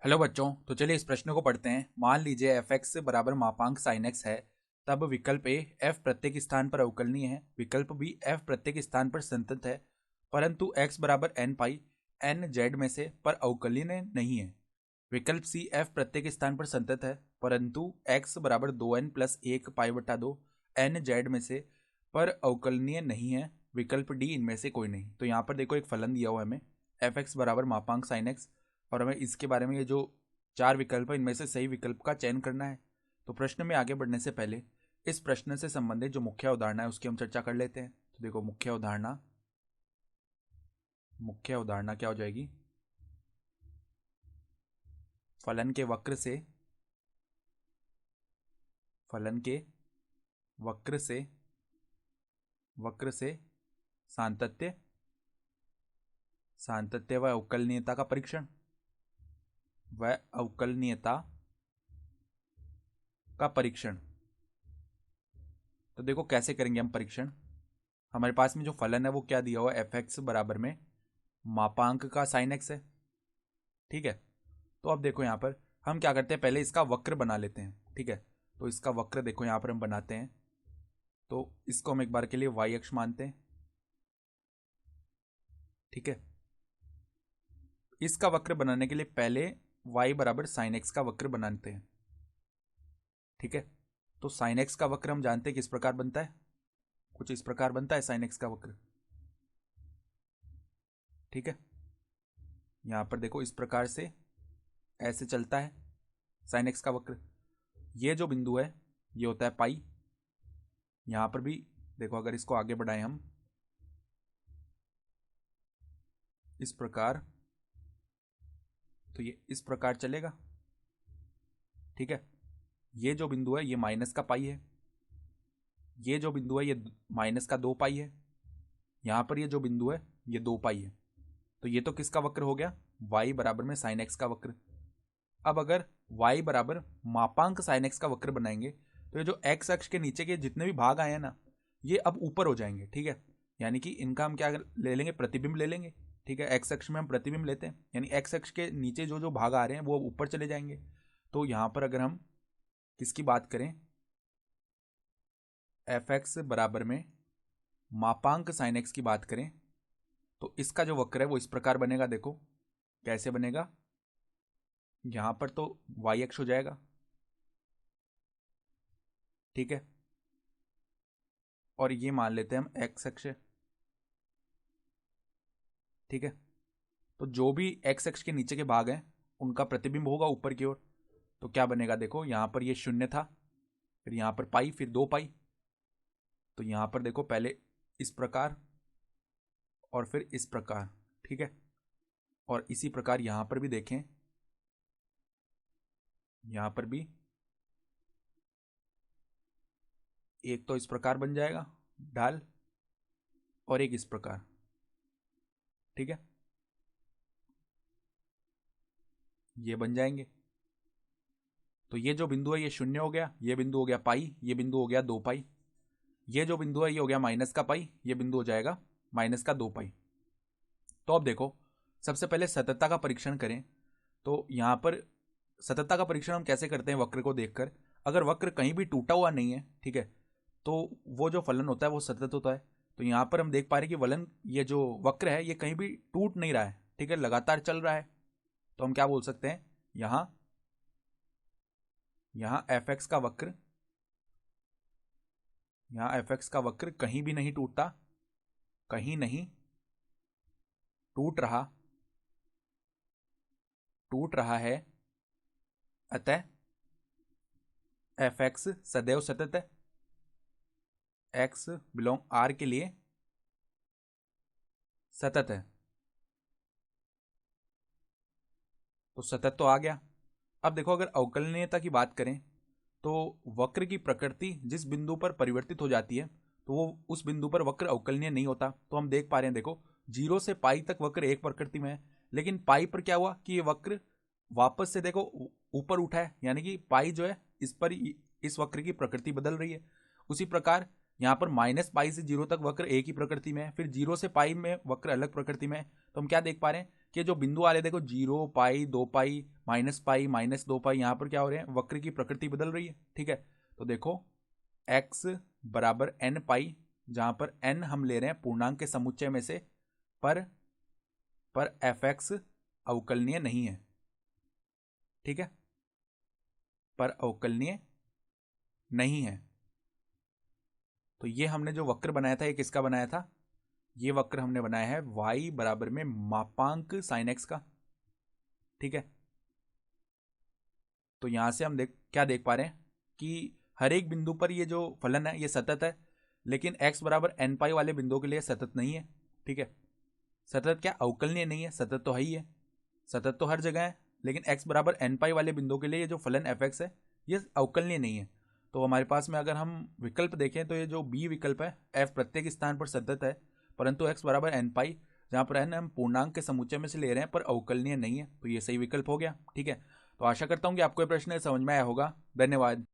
Hello बच्चों, तो चलिए इस प्रश्न को पढ़ते हैं। मान लीजिए एफ एक्स बराबर मापांक साइन एक्स है, तब विकल्प ए एफ प्रत्येक स्थान पर अवकलनीय है, विकल्प बी एफ प्रत्येक स्थान पर संतत है, परंतु एक्स बराबर एन पाई एन जेड में से पर अवकलनीय नहीं है। विकल्प सी एफ प्रत्येक स्थान पर संतत है, परंतु एक्स बराबर 2n+1 पाई बटा 2 एन जेड में से पर अवकलनीय नहीं है। विकल्प डी इनमें से कोई नहीं। तो यहाँ पर देखो एक फलन दिया हुआ है हमें, एफ एक्स बराबर मापांक साइन एक्स, और हमें इसके बारे में ये जो चार विकल्प है इनमें से सही विकल्प का चयन करना है। तो प्रश्न में आगे बढ़ने से पहले इस प्रश्न से संबंधित जो मुख्य अवधारणा है उसकी हम चर्चा कर लेते हैं। तो देखो मुख्य अवधारणा क्या हो जाएगी? फलन के वक्र से सातत्य व अवकलनीयता का परीक्षण। तो देखो कैसे करेंगे हम परीक्षण। हमारे पास में जो फलन है वो क्या दिया हुआ है, एफ एक्स बराबर में मापांक का साइन एक्स है। ठीक है, तो अब देखो यहाँ पर हम क्या करते हैं, पहले इसका वक्र बना लेते हैं। ठीक है, तो इसका वक्र देखो यहाँ पर हम बनाते हैं। तो इसको हम एक बार के लिए वाई अक्ष मानते हैं। ठीक है, इसका वक्र बनाने के लिए पहले y बराबर साइन एक्स का वक्र बनाते हैं। ठीक है, तो साइन एक्स का वक्र हम जानते हैं किस प्रकार बनता है, कुछ इस प्रकार बनता है साइन एक्स का वक्र। ठीक है, यहां पर देखो इस प्रकार से ऐसे चलता है साइन एक्स का वक्र। ये जो बिंदु है ये होता है पाई। यहां पर भी देखो, अगर इसको आगे बढ़ाएं हम इस प्रकार, तो ये इस प्रकार चलेगा। ठीक है, ये जो बिंदु है ये माइनस का पाई है, ये जो बिंदु है ये माइनस का 2 पाई है, यहां पर ये जो बिंदु है ये 2 पाई है। तो ये तो किसका वक्र हो गया, y बराबर में साइन एक्स का वक्र। अब अगर y बराबर मापांक साइन एक्स का वक्र बनाएंगे तो ये जो x अक्ष के नीचे के जितने भी भाग आए हैं ना, ये अब ऊपर हो जाएंगे। ठीक है, यानी कि इनका हम क्या ले लेंगे, प्रतिबिंब ले लेंगे। ठीक है, x अक्ष में हम प्रतिबिंब लेते हैं, यानी x अक्ष के नीचे जो जो भाग आ रहे हैं वो ऊपर चले जाएंगे। तो यहां पर अगर हम किसकी बात करें, एफ एक्स बराबर में मापांक साइन एक्स की बात करें, तो इसका जो वक्र है वो इस प्रकार बनेगा। देखो कैसे बनेगा, यहां पर तो y अक्ष हो जाएगा। ठीक है, और ये मान लेते हैं हम x अक्ष। ठीक है, तो जो भी x अक्ष के नीचे के भाग हैं उनका प्रतिबिंब होगा ऊपर की ओर। तो क्या बनेगा, देखो यहां पर ये 0 था, फिर यहां पर पाई, फिर 2 पाई। तो यहां पर देखो पहले इस प्रकार और फिर इस प्रकार। ठीक है, और इसी प्रकार यहां पर भी देखें, यहां पर भी एक तो इस प्रकार बन जाएगा ढाल, और एक इस प्रकार। ठीक है, ये बन जाएंगे। तो ये जो बिंदु है ये 0 हो गया, ये बिंदु हो गया पाई, ये बिंदु हो गया 2 पाई, ये जो बिंदु है ये हो गया माइनस का पाई, ये बिंदु हो जाएगा माइनस का 2 पाई। तो अब देखो सबसे पहले सततता का परीक्षण करें। तो यहां पर सततता का परीक्षण हम कैसे करते हैं, वक्र को देखकर। अगर वक्र कहीं भी टूटा हुआ नहीं है, ठीक है, तो वो जो फलन होता है वो सतत होता है। तो यहां पर हम देख पा रहे हैं कि वलन, ये जो वक्र है ये कहीं भी टूट नहीं रहा है। ठीक है, लगातार चल रहा है। तो हम क्या बोल सकते हैं, यहां यहां एफ एक्स का वक्र, यहां एफ एक्स का वक्र कहीं भी नहीं टूटता, कहीं नहीं टूट रहा है, अतः एफ एक्स सदैव सतत है। एक्स बिलोंग आर के लिए सतत है। तो सतत तो आ गया। अब देखो अगर अवकलनीयता की बात करें तो वक्र की प्रकृति जिस बिंदु पर परिवर्तित हो जाती है तो वो उस बिंदु पर वक्र अवकलनीय नहीं होता। तो हम देख पा रहे हैं, देखो 0 से पाई तक वक्र एक प्रकृति में है, लेकिन पाई पर क्या हुआ कि ये वक्र वापस से देखो ऊपर उठा है, यानी कि पाई जो है इस पर इस वक्र की प्रकृति बदल रही है। उसी प्रकार यहाँ पर माइनस पाई से 0 तक वक्र एक ही प्रकृति में है, फिर 0 से पाई में वक्र अलग प्रकृति में है। तो हम क्या देख पा रहे हैं कि जो बिंदु वाले देखो 0 पाई 2 पाई माइनस 2 पाई, यहाँ पर क्या हो रहे हैं, वक्र की प्रकृति बदल रही है। ठीक है, तो देखो x बराबर n पाई, जहां पर n हम ले रहे हैं पूर्णांक के समुच्चय में से, पर fx अवकलनीय नहीं है। ठीक है, पर अवकलनीय नहीं है। तो ये हमने जो वक्र बनाया था ये किसका बनाया था, ये वक्र हमने बनाया है y बराबर में मापांक साइन x का। ठीक है, तो यहां से हम क्या देख पा रहे हैं कि हर एक बिंदु पर ये जो फलन है ये सतत है, लेकिन x बराबर n पाई वाले बिंदु के लिए सतत नहीं है। ठीक है, सतत क्या, अवकलनीय नहीं है, सतत तो है ही है, सतत तो हर जगह है, लेकिन x बराबर n पाई वाले बिंदु के लिए ये जो फलन fx है ये अवकलनीय नहीं है। तो हमारे पास में अगर हम विकल्प देखें तो ये जो b विकल्प है, f प्रत्येक स्थान पर सतत है, परंतु x बराबर n पाई, जहाँ पर n हम पूर्णांक के समुच्चय में से ले रहे हैं पर अवकलनीय नहीं है, तो ये सही विकल्प हो गया। ठीक है, तो आशा करता हूँ कि आपको ये प्रश्न समझ में आया होगा। धन्यवाद।